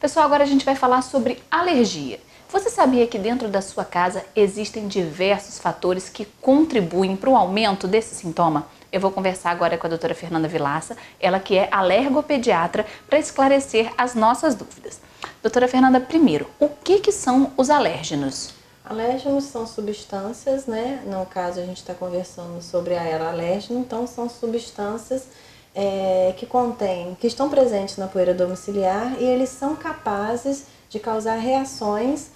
Pessoal, agora a gente vai falar sobre alergia. Você sabia que dentro da sua casa existem diversos fatores que contribuem para o aumento desse sintoma? Eu vou conversar agora com a doutora Fernanda Vilaça, ela que é alergopediatra, para esclarecer as nossas dúvidas. Doutora Fernanda, primeiro, o que são os alérgenos? Alérgenos são substâncias, né? No caso, a gente está conversando sobre a alergeno, então são substâncias que estão presentes na poeira domiciliar e eles são capazes de causar reações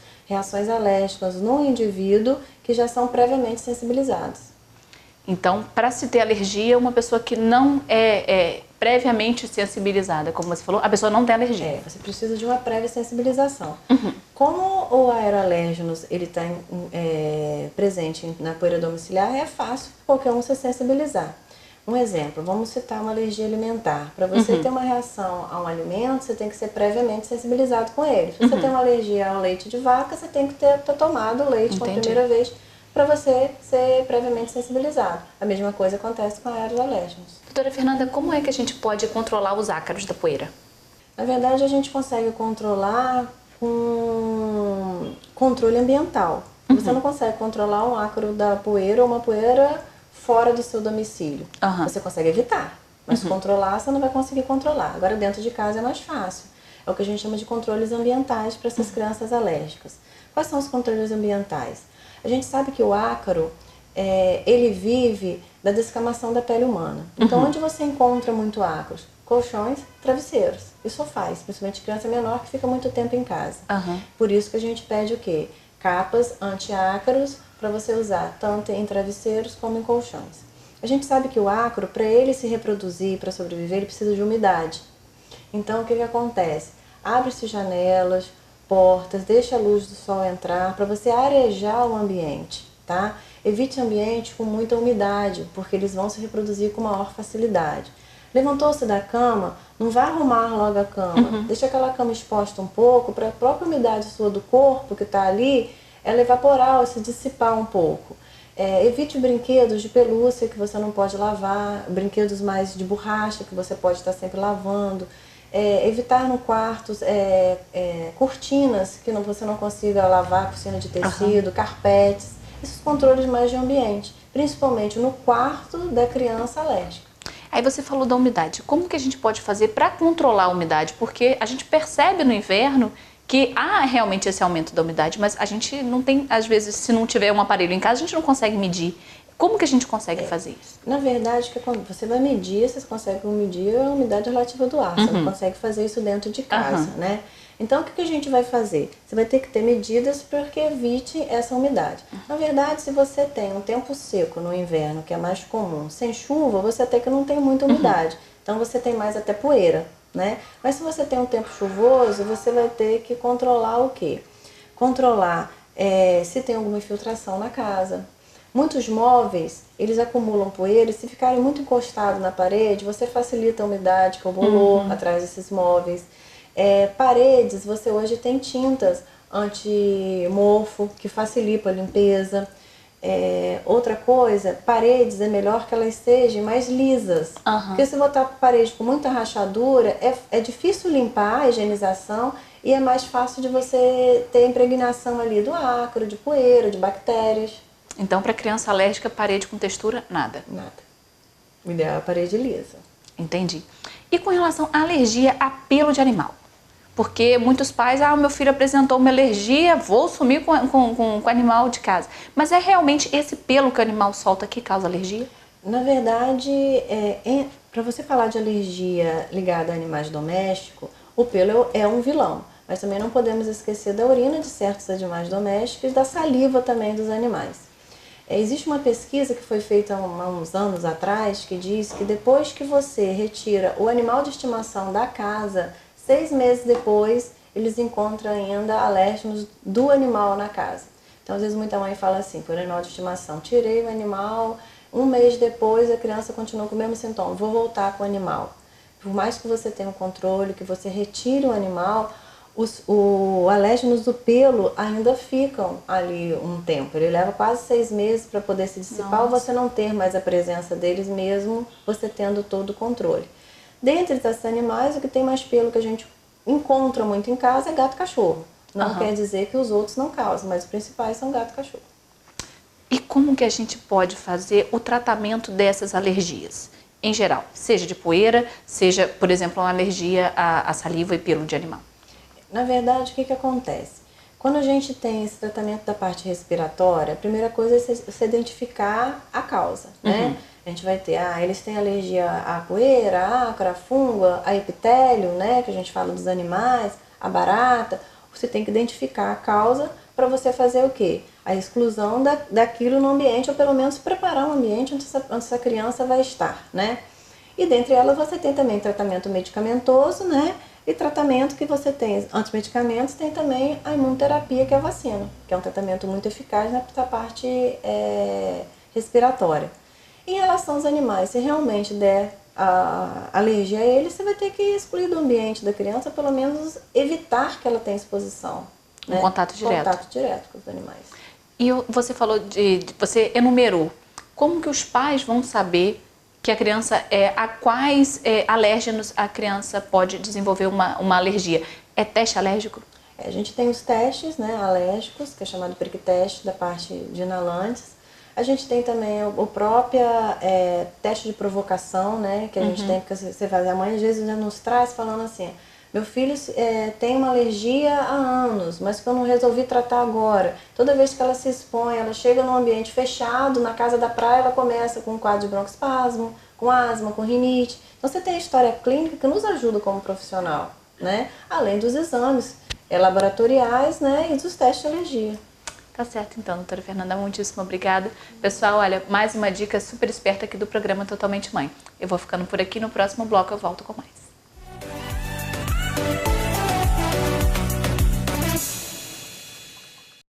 alérgicas no indivíduo que já são previamente sensibilizados. Então, para se ter alergia, uma pessoa que não é previamente sensibilizada, como você falou, a pessoa não tem alergia. Você precisa de uma prévia sensibilização. Como o aeroalérgenos ele está presente na poeira domiciliar, é fácil qualquer um se sensibilizar. Um exemplo, vamos citar uma alergia alimentar. Para você ter uma reação a um alimento, você tem que ser previamente sensibilizado com ele. Se você tem uma alergia ao leite de vaca, você tem que ter tomado o leite pela primeira vez para você ser previamente sensibilizado. A mesma coisa acontece com aeroalérgenos. Doutora Fernanda, como é que a gente pode controlar os ácaros da poeira? Na verdade, a gente consegue controlar com controle ambiental. Você não consegue controlar um ácaro da poeira ou uma poeira fora do seu domicílio. Você consegue evitar, mas controlar você não vai conseguir controlar. Agora dentro de casa é mais fácil. É o que a gente chama de controles ambientais para essas crianças alérgicas. Quais são os controles ambientais? A gente sabe que o ácaro, ele vive da descamação da pele humana. Então onde você encontra muito ácaros? Colchões, travesseiros e sofás, principalmente criança menor que fica muito tempo em casa. Por isso que a gente pede o quê? Capas anti-ácaros para você usar tanto em travesseiros como em colchões. A gente sabe que o ácaro, para ele se reproduzir, para sobreviver, ele precisa de umidade. Então, o que acontece? Abre-se janelas, portas, deixa a luz do sol entrar para você arejar o ambiente, tá? Evite ambiente com muita umidade, porque eles vão se reproduzir com maior facilidade. Levantou-se da cama, não vá arrumar logo a cama. Deixa aquela cama exposta um pouco para a própria umidade sua do corpo que está ali, ela evaporar ou se dissipar um pouco. Evite brinquedos de pelúcia que você não pode lavar, brinquedos mais de borracha que você pode estar sempre lavando. Evitar no quarto cortinas que você não consiga lavar, cortina de tecido, carpetes. Esses controles mais de ambiente, principalmente no quarto da criança alérgica. Aí você falou da umidade. Como que a gente pode fazer para controlar a umidade? Porque a gente percebe no inverno que há realmente esse aumento da umidade, mas a gente não tem, às vezes, se não tiver um aparelho em casa, a gente não consegue medir. Como que a gente consegue fazer isso? Na verdade, quando você vai medir, você consegue medir a umidade relativa do ar. Você não consegue fazer isso dentro de casa, né? Então, o que a gente vai fazer? Você vai ter que ter medidas para que evite essa umidade. Na verdade, se você tem um tempo seco no inverno, que é mais comum, sem chuva, você até que não tem muita umidade. Então, você tem mais até poeira, né? Mas se você tem um tempo chuvoso, você vai ter que controlar o quê? Controlar se tem alguma infiltração na casa. Muitos móveis, eles acumulam poeira e se ficarem muito encostados na parede, você facilita a umidade que é o bolor atrás desses móveis. Paredes, você hoje tem tintas anti-mofo que facilitam a limpeza. Outra coisa, paredes é melhor que elas sejam mais lisas. Porque se botar parede com muita rachadura, é difícil limpar a higienização e é mais fácil de você ter impregnação ali do ácaro, de poeira, de bactérias. Então, para criança alérgica, parede com textura, nada? Nada. O ideal é a parede lisa. Entendi. E com relação à alergia a pelo de animal? Porque muitos pais, meu filho apresentou uma alergia, vou sumir com o animal de casa. Mas é realmente esse pelo que o animal solta que causa alergia? Na verdade, para você falar de alergia ligada a animais domésticos, o pelo é um vilão. Mas também não podemos esquecer da urina de certos animais domésticos e da saliva também dos animais. Existe uma pesquisa que foi feita há uns anos atrás que diz que depois que você retira o animal de estimação da casa, 6 meses depois, eles encontram ainda alérgenos do animal na casa. Então, às vezes, muita mãe fala assim, por animal de estimação, tirei o animal, 1 mês depois a criança continua com o mesmo sintoma, vou voltar com o animal. Por mais que você tenha um controle, que você retire o animal, os alérgenos do pelo ainda ficam ali um tempo. Ele leva quase 6 meses para poder se dissipar ou você não ter mais a presença deles mesmo, você tendo todo o controle. Dentre esses animais, o que tem mais pelo que a gente encontra muito em casa é gato e cachorro. Não Aham. quer dizer que os outros não causam, mas os principais são gato e cachorro. E como que a gente pode fazer o tratamento dessas alergias? Em geral, seja de poeira, seja, por exemplo, uma alergia à saliva e pelo de animal. Na verdade, o que acontece? Quando a gente tem esse tratamento da parte respiratória, a primeira coisa é você identificar a causa, né? A gente vai ter, eles têm alergia à poeira, à ácaro, à fungo, a epitélio, né? Que a gente fala dos animais, a barata. Você tem que identificar a causa para você fazer o quê? A exclusão daquilo no ambiente, ou pelo menos preparar um ambiente onde essa criança vai estar, né? E dentre elas você tem também tratamento medicamentoso, né? E tratamento que você tem, antes medicamentos, tem também a imunoterapia, que é a vacina, que é um tratamento muito eficaz nessa parte respiratória. Em relação aos animais, se realmente der a alergia a eles, você vai ter que excluir do ambiente da criança, pelo menos evitar que ela tenha exposição. Um contato direto. Contato direto com os animais. E você falou você enumerou. Como que os pais vão saber que a criança a quais alérgenos a criança pode desenvolver uma alergia? É teste alérgico? A gente tem os testes, né, alérgicos, que é chamado prick-teste da parte de inalantes. A gente tem também o próprio teste de provocação, né, que a gente tem, porque você faz. A mãe às vezes já nos traz falando assim: meu filho tem uma alergia há anos, mas que eu não resolvi tratar agora. Toda vez que ela se expõe, ela chega num ambiente fechado, na casa da praia, ela começa com um quadro de broncoespasmo, com asma, com rinite. Então você tem a história clínica que nos ajuda como profissional, né? Além dos exames laboratoriais, né, e dos testes de alergia. Tá certo, então, doutora Fernanda, muitíssimo obrigada. Pessoal, olha, mais uma dica super esperta aqui do programa Totalmente Mãe. Eu vou ficando por aqui, no próximo bloco eu volto com mais.